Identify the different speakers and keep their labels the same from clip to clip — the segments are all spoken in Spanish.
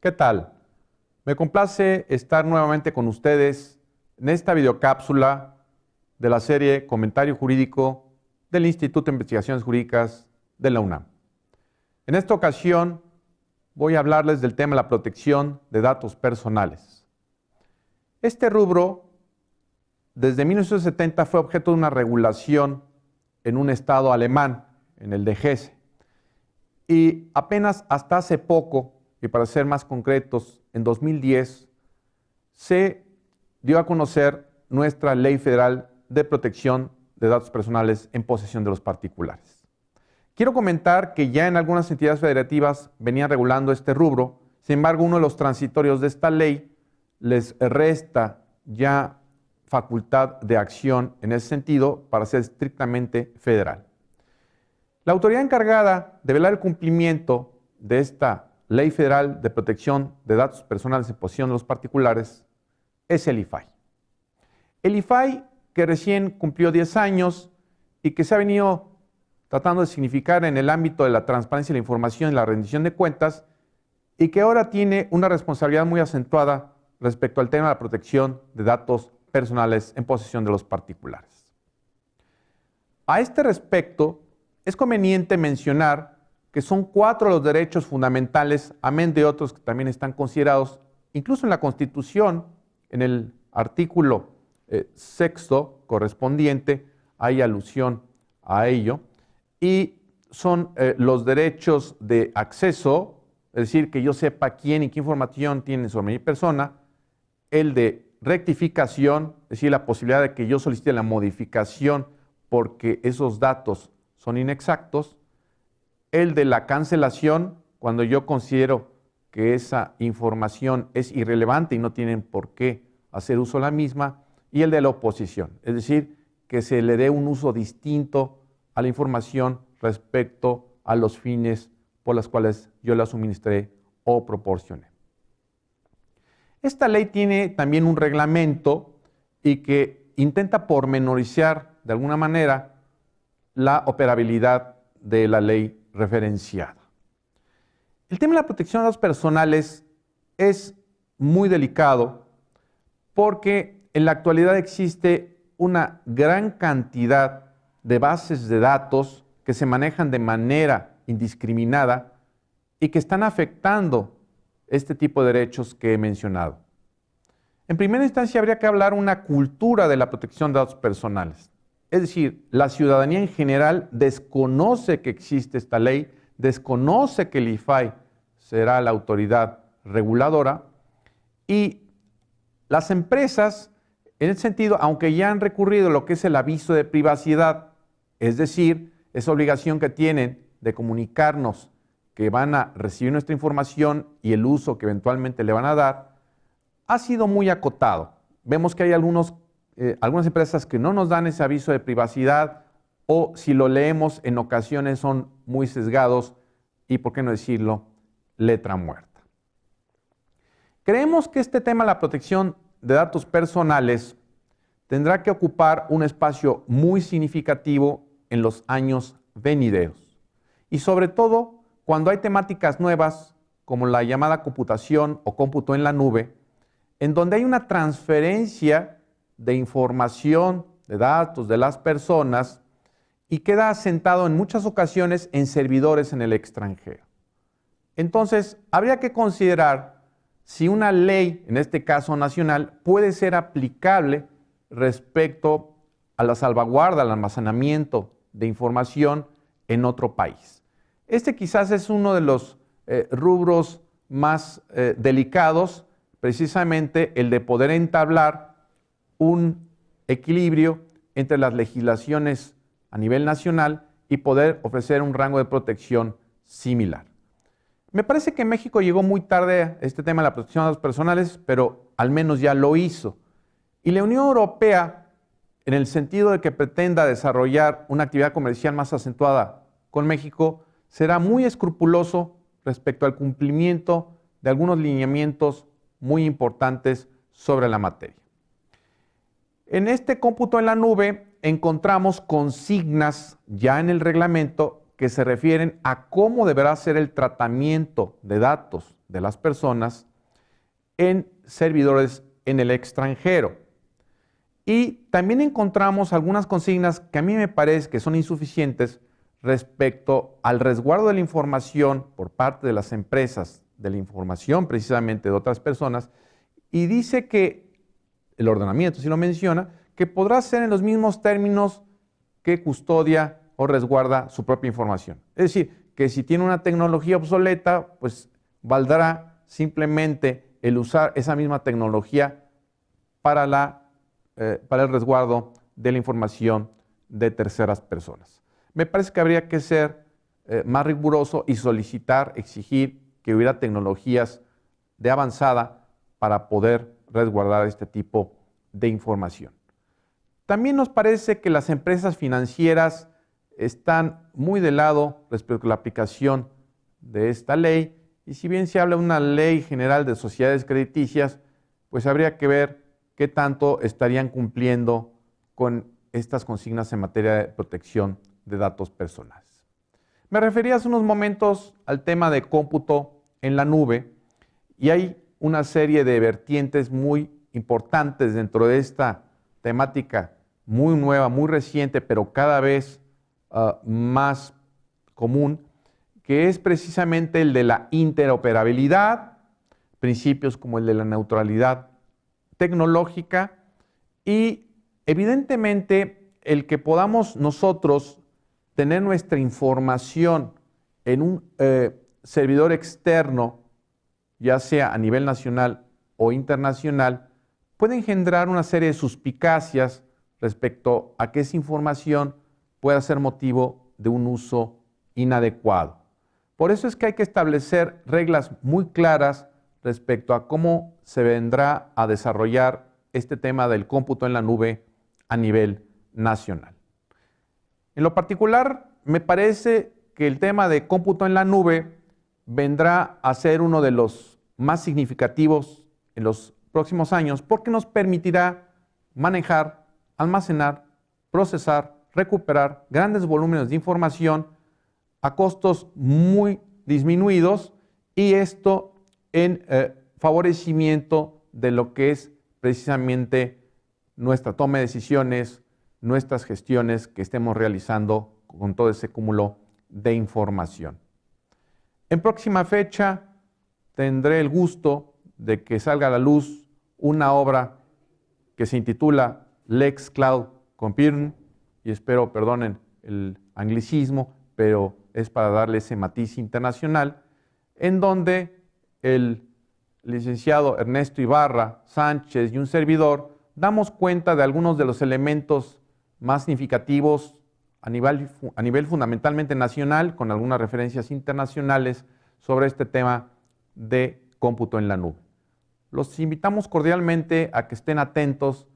Speaker 1: ¿Qué tal? Me complace estar nuevamente con ustedes en esta videocápsula de la serie Comentario Jurídico del Instituto de Investigaciones Jurídicas de la UNAM. En esta ocasión voy a hablarles del tema de la protección de datos personales. Este rubro, desde 1970, fue objeto de una regulación en un estado alemán, en el de Hesse, y apenas hasta hace poco, y para ser más concretos, en 2010, se dio a conocer nuestra Ley Federal de Protección de Datos Personales en posesión de los particulares. Quiero comentar que ya en algunas entidades federativas venían regulando este rubro, sin embargo, uno de los transitorios de esta ley les resta ya facultad de acción en ese sentido para ser estrictamente federal. La autoridad encargada de velar el cumplimiento de esta Ley Federal de Protección de Datos Personales en posesión de los particulares es el IFAI. El IFAI, que recién cumplió 10 años y que se ha venido tratando de significar en el ámbito de la transparencia de la información y la rendición de cuentas, y que ahora tiene una responsabilidad muy acentuada respecto al tema de la protección de datos personales en posesión de los particulares. A este respecto, es conveniente mencionar que son 4 los derechos fundamentales, amén de otros que también están considerados, incluso en la Constitución, en el artículo 6º correspondiente, hay alusión a ello, y son los derechos de acceso, es decir, que yo sepa quién y qué información tiene sobre mi persona, el de rectificación, es decir, la posibilidad de que yo solicite la modificación porque esos datos son inexactos, el de la cancelación, cuando yo considero que esa información es irrelevante y no tienen por qué hacer uso de la misma, y el de la oposición, es decir, que se le dé un uso distinto a la información respecto a los fines por los cuales yo la suministré o proporcioné. Esta ley tiene también un reglamento y que intenta pormenorizar de alguna manera la operabilidad de la ley referenciada. El tema de la protección de datos personales es muy delicado porque en la actualidad existe una gran cantidad de bases de datos que se manejan de manera indiscriminada y que están afectando este tipo de derechos que he mencionado. En primera instancia, habría que hablar una cultura de la protección de datos personales. Es decir, la ciudadanía en general desconoce que existe esta ley, desconoce que el IFAI será la autoridad reguladora, y las empresas, en ese sentido, aunque ya han recurrido a lo que es el aviso de privacidad, es decir, esa obligación que tienen de comunicarnos que van a recibir nuestra información y el uso que eventualmente le van a dar, ha sido muy acotado. Vemos que hay algunas empresas que no nos dan ese aviso de privacidad, o si lo leemos en ocasiones son muy sesgados y, por qué no decirlo, letra muerta. Creemos que este tema de la protección de datos personales tendrá que ocupar un espacio muy significativo en los años venideros, y sobre todo cuando hay temáticas nuevas como la llamada computación o cómputo en la nube, en donde hay una transferencia de información, de datos de las personas, y queda asentado en muchas ocasiones en servidores en el extranjero. Entonces, habría que considerar si una ley, en este caso nacional, puede ser aplicable respecto a la salvaguarda, al almacenamiento de información en otro país. Este quizás es uno de los rubros más delicados, precisamente el de poder entablar un equilibrio entre las legislaciones a nivel nacional y poder ofrecer un rango de protección similar. Me parece que México llegó muy tarde a este tema de la protección de datos personales, pero al menos ya lo hizo. Y la Unión Europea, en el sentido de que pretenda desarrollar una actividad comercial más acentuada con México, será muy escrupuloso respecto al cumplimiento de algunos lineamientos muy importantes sobre la materia. En este cómputo en la nube encontramos consignas ya en el reglamento que se refieren a cómo deberá ser el tratamiento de datos de las personas en servidores en el extranjero. Y también encontramos algunas consignas que a mí me parece que son insuficientes respecto al resguardo de la información por parte de las empresas, de la información precisamente de otras personas, y dice que el ordenamiento, si lo menciona, que podrá ser en los mismos términos que custodia o resguarda su propia información. Es decir, que si tiene una tecnología obsoleta, pues valdrá simplemente el usar esa misma tecnología para el resguardo de la información de terceras personas. Me parece que habría que ser más riguroso y solicitar, exigir que hubiera tecnologías de avanzada para poder resguardar este tipo de información. También nos parece que las empresas financieras están muy de lado respecto a la aplicación de esta ley, y si bien se habla de una ley general de sociedades crediticias, pues habría que ver qué tanto estarían cumpliendo con estas consignas en materia de protección de datos personales. Me refería hace unos momentos al tema de cómputo en la nube, y hay una serie de vertientes muy importantes dentro de esta temática muy nueva, muy reciente, pero cada vez más común, que es precisamente el de la interoperabilidad, principios como el de la neutralidad tecnológica y evidentemente el que podamos nosotros tener nuestra información en un servidor externo, ya sea a nivel nacional o internacional, puede engendrar una serie de suspicacias respecto a que esa información pueda ser motivo de un uso inadecuado. Por eso es que hay que establecer reglas muy claras respecto a cómo se vendrá a desarrollar este tema del cómputo en la nube a nivel nacional. En lo particular, me parece que el tema de cómputo en la nube vendrá a ser uno de los más significativos en los próximos años porque nos permitirá manejar, almacenar, procesar, recuperar grandes volúmenes de información a costos muy disminuidos, y esto en favorecimiento de lo que es precisamente nuestra toma de decisiones, nuestras gestiones que estemos realizando con todo ese cúmulo de información. En próxima fecha tendré el gusto de que salga a la luz una obra que se intitula Lex Cloud Computing, y espero perdonen el anglicismo, pero es para darle ese matiz internacional, en donde el licenciado Ernesto Ibarra Sánchez y un servidor damos cuenta de algunos de los elementos más significativos a nivel fundamentalmente nacional, con algunas referencias internacionales sobre este tema de cómputo en la nube. Los invitamos cordialmente a que estén atentos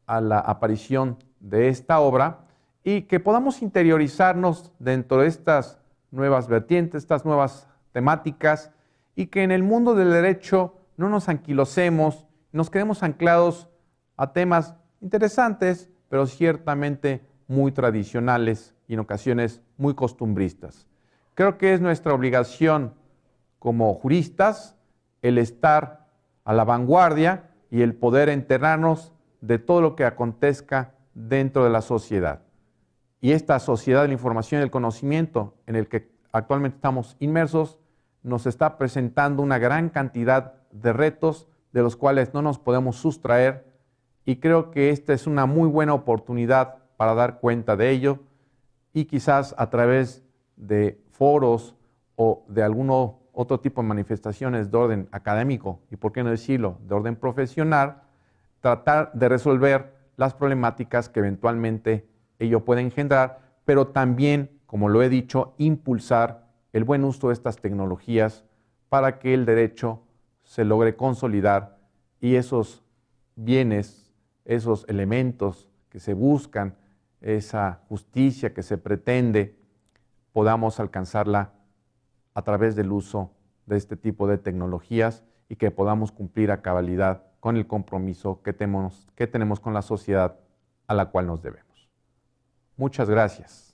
Speaker 1: a la aparición de esta obra y que podamos interiorizarnos dentro de estas nuevas vertientes, estas nuevas temáticas, y que en el mundo del derecho no nos anquilosemos, nos quedemos anclados a temas interesantes, pero ciertamente muy tradicionales y en ocasiones muy costumbristas. Creo que es nuestra obligación como juristas el estar a la vanguardia y el poder enterarnos de todo lo que acontezca dentro de la sociedad. Y esta sociedad de la información y del conocimiento en el que actualmente estamos inmersos nos está presentando una gran cantidad de retos de los cuales no nos podemos sustraer, y creo que esta es una muy buena oportunidad para dar cuenta de ello, y quizás a través de foros o de algún otro tipo de manifestaciones de orden académico y, por qué no decirlo, de orden profesional, tratar de resolver las problemáticas que eventualmente ello puede engendrar, pero también, como lo he dicho, impulsar el buen uso de estas tecnologías para que el derecho se logre consolidar y esos bienes, esos elementos que se buscan, esa justicia que se pretende, podamos alcanzarla a través del uso de este tipo de tecnologías y que podamos cumplir a cabalidad con el compromiso que tenemos con la sociedad a la cual nos debemos. Muchas gracias.